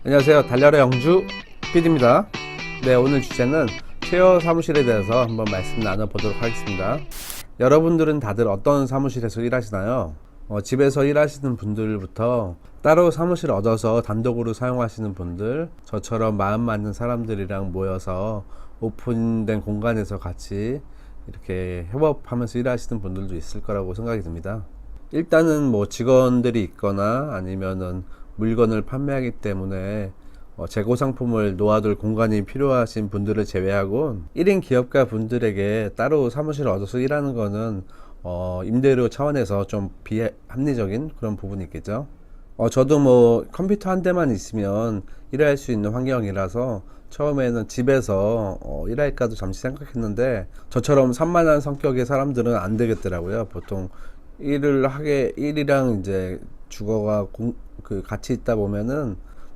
안녕하세요. 달려라 영주 PD입니다. 네, 오늘 주제는 쉐어 사무실에 대해서 한번 말씀 나눠보도록 하겠습니다. 여러분들은 다들 어떤 사무실에서 일하시나요? 집에서 일하시는 분들부터 따로 사무실 얻어서 단독으로 사용하시는 분들, 저처럼 마음 맞는 사람들이랑 모여서 오픈된 공간에서 같이 이렇게 협업하면서 일하시는 분들도 있을 거라고 생각이 듭니다. 일단은 뭐 직원들이 있거나 아니면은 물건을 판매하기 때문에 재고 상품을 놓아둘 공간이 필요하신 분들을 제외하고 1인 기업가 분들에게 따로 사무실을 얻어서 일하는 거는 임대료 차원에서 좀 비합리적인 그런 부분이 있겠죠. 저도 뭐 컴퓨터 한 대만 있으면 일할 수 있는 환경이라서 처음에는 집에서 일할까도 잠시 생각했는데 저처럼 산만한 성격의 사람들은 안 되겠더라고요. 보통 일이랑 이제 주거가 같이 있다 보면은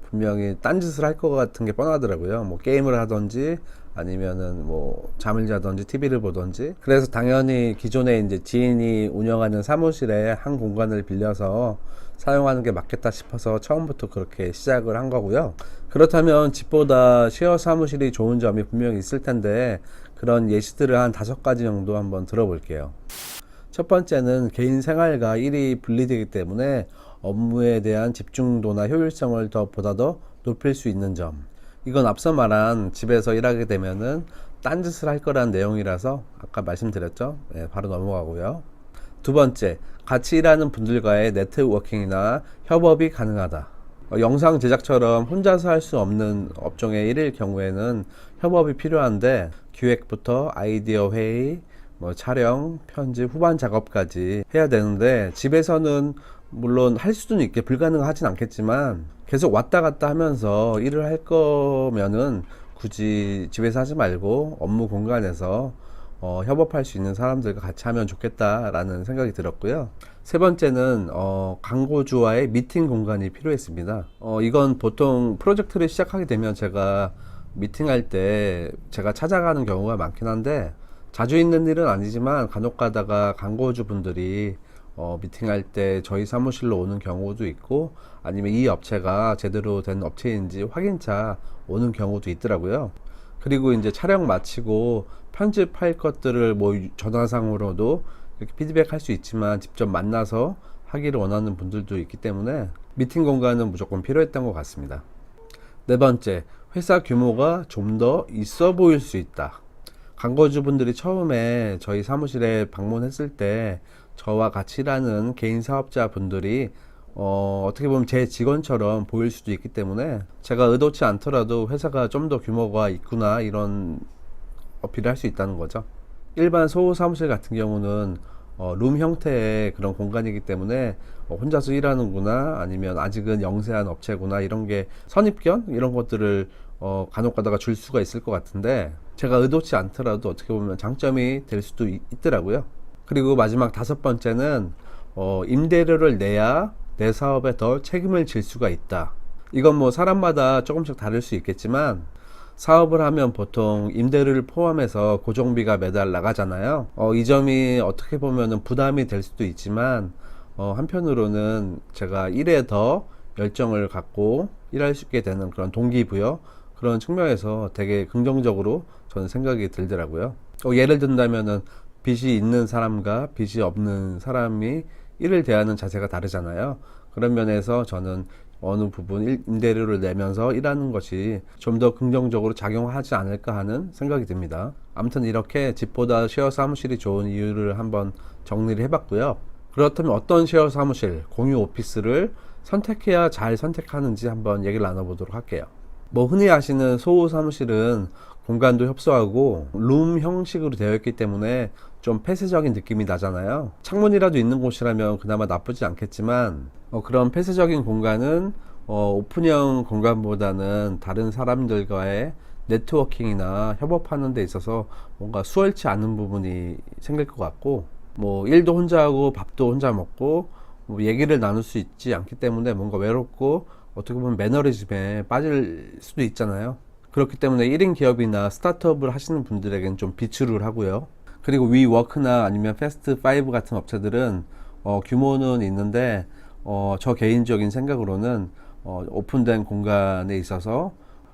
분명히 딴짓을 할 것 같은 게 뻔하더라고요. 뭐 게임을 하던지 아니면은 뭐 잠을 자던지 TV를 보던지. 그래서 당연히 기존에 이제 지인이 운영하는 사무실에 한 공간을 빌려서 사용하는 게 맞겠다 싶어서 처음부터 그렇게 시작을 한 거고요. 그렇다면 집보다 쉐어 사무실이 좋은 점이 분명히 있을 텐데 그런 예시들을 한 5가지 정도 한번 들어볼게요. 첫 번째는 개인 생활과 일이 분리되기 때문에 업무에 대한 집중도나 효율성을 보다 더 높일 수 있는 점. 이건 앞서 말한 집에서 일하게 되면은 딴짓을 할 거라는 내용이라서 아까 말씀드렸죠. 네, 바로 넘어가고요. 두 번째, 같이 일하는 분들과의 네트워킹이나 협업이 가능하다. 영상 제작처럼 혼자서 할 수 없는 업종의 일일 경우에는 협업이 필요한데 기획부터 아이디어 회의, 뭐 촬영, 편집, 후반 작업까지 해야 되는데 집에서는 물론 할 수는 있게 불가능하진 않겠지만 계속 왔다 갔다 하면서 일을 할 거면은 굳이 집에서 하지 말고 업무 공간에서 협업할 수 있는 사람들과 같이 하면 좋겠다라는 생각이 들었고요. 세 번째는 광고주와의 미팅 공간이 필요했습니다. 이건 보통 프로젝트를 시작하게 되면 제가 미팅할 때 제가 찾아가는 경우가 많긴 한데 자주 있는 일은 아니지만 간혹 가다가 광고주 분들이 미팅할 때 저희 사무실로 오는 경우도 있고 아니면 이 업체가 제대로 된 업체인지 확인차 오는 경우도 있더라고요. 그리고 이제 촬영 마치고 편집할 것들을 뭐 전화상으로도 이렇게 피드백할 수 있지만 직접 만나서 하기를 원하는 분들도 있기 때문에 미팅 공간은 무조건 필요했던 것 같습니다. 네 번째, 회사 규모가 좀 더 있어 보일 수 있다. 광고주분들이 처음에 저희 사무실에 방문했을 때 저와 같이 일하는 개인 사업자 분들이 어떻게 보면 제 직원처럼 보일 수도 있기 때문에 제가 의도치 않더라도 회사가 좀 더 규모가 있구나 이런 어필을 할 수 있다는 거죠. 일반 소호 사무실 같은 경우는 룸 형태의 그런 공간이기 때문에 혼자서 일하는구나 아니면 아직은 영세한 업체구나 이런 게 선입견 이런 것들을 간혹 가다가 줄 수가 있을 것 같은데 제가 의도치 않더라도 어떻게 보면 장점이 될 수도 있더라고요. 그리고 마지막 5번째는 임대료를 내야 내 사업에 더 책임을 질 수가 있다. 이건 뭐 사람마다 조금씩 다를 수 있겠지만 사업을 하면 보통 임대료를 포함해서 고정비가 매달 나가잖아요. 이 점이 어떻게 보면 부담이 될 수도 있지만 한편으로는 제가 일에 더 열정을 갖고 일할 수 있게 되는 그런 동기부여 그런 측면에서 되게 긍정적으로 저는 생각이 들더라고요. 예를 든다면은 빚이 있는 사람과 빚이 없는 사람이 일을 대하는 자세가 다르잖아요. 그런 면에서 저는 어느 부분 임대료를 내면서 일하는 것이 좀 더 긍정적으로 작용하지 않을까 하는 생각이 듭니다. 아무튼 이렇게 집보다 쉐어 사무실이 좋은 이유를 한번 정리를 해봤고요. 그렇다면 어떤 쉐어 사무실, 공유 오피스를 선택해야 잘 선택하는지 한번 얘기를 나눠보도록 할게요. 뭐 흔히 아시는 소호 사무실은 공간도 협소하고 룸 형식으로 되어 있기 때문에 좀 폐쇄적인 느낌이 나잖아요. 창문이라도 있는 곳이라면 그나마 나쁘지 않겠지만 그런 폐쇄적인 공간은 오픈형 공간보다는 다른 사람들과의 네트워킹이나 협업하는 데 있어서 뭔가 수월치 않은 부분이 생길 것 같고 뭐 일도 혼자 하고 밥도 혼자 먹고 뭐 얘기를 나눌 수 있지 않기 때문에 뭔가 외롭고 어떻게 보면 매너리즘에 빠질 수도 있잖아요. 그렇기 때문에 1인 기업이나 스타트업을 하시는 분들에게는 좀 비추를 하고요. 그리고 위워크나 아니면 패스트5 같은 업체들은 규모는 있는데 저 개인적인 생각으로는 오픈된 공간에 있어서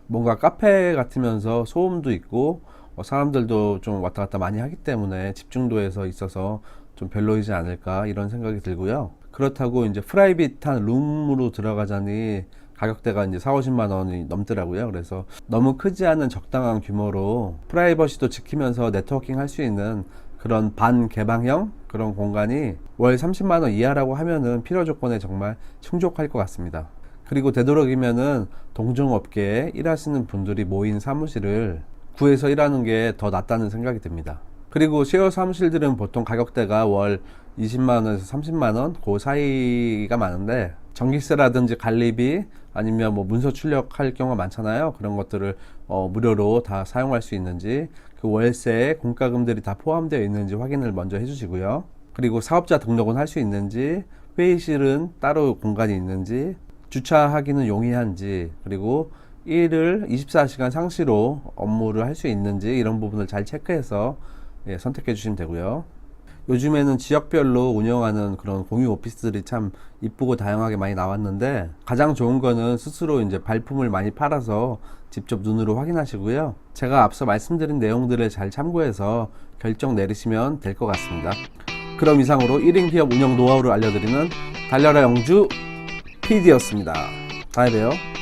뭔가 카페 같으면서 소음도 있고 사람들도 좀 왔다 갔다 많이 하기 때문에 집중도에서 있어서 좀 별로이지 않을까 이런 생각이 들고요. 그렇다고 이제 프라이빗한 룸으로 들어가자니 가격대가 이제 4~50만 원이 넘더라고요. 그래서 너무 크지 않은 적당한 규모로 프라이버시도 지키면서 네트워킹 할 수 있는 그런 반개방형 그런 공간이 월 30만 원 이하라고 하면은 필요 조건에 정말 충족할 것 같습니다. 그리고 되도록이면은 동종업계에 일하시는 분들이 모인 사무실을 구해서 일하는 게 더 낫다는 생각이 듭니다. 그리고 쉐어 사무실들은 보통 가격대가 월 20만 원에서 30만 원 그 사이가 많은데 전기세라든지 관리비 아니면 뭐 문서 출력할 경우가 많잖아요. 그런 것들을 무료로 다 사용할 수 있는지 그 월세에 공과금들이 다 포함되어 있는지 확인을 먼저 해주시고요. 그리고 사업자 등록은 할 수 있는지, 회의실은 따로 공간이 있는지, 주차하기는 용이한지, 그리고 일을 24시간 상시로 업무를 할 수 있는지 이런 부분을 잘 체크해서 선택해 주시면 되고요. 요즘에는 지역별로 운영하는 그런 공유 오피스들이 참 이쁘고 다양하게 많이 나왔는데 가장 좋은 거는 스스로 이제 발품을 많이 팔아서 직접 눈으로 확인하시고요. 제가 앞서 말씀드린 내용들을 잘 참고해서 결정 내리시면 될 것 같습니다. 그럼 이상으로 1인 기업 운영 노하우를 알려드리는 달려라 영주 PD였습니다. 다음에 봬요.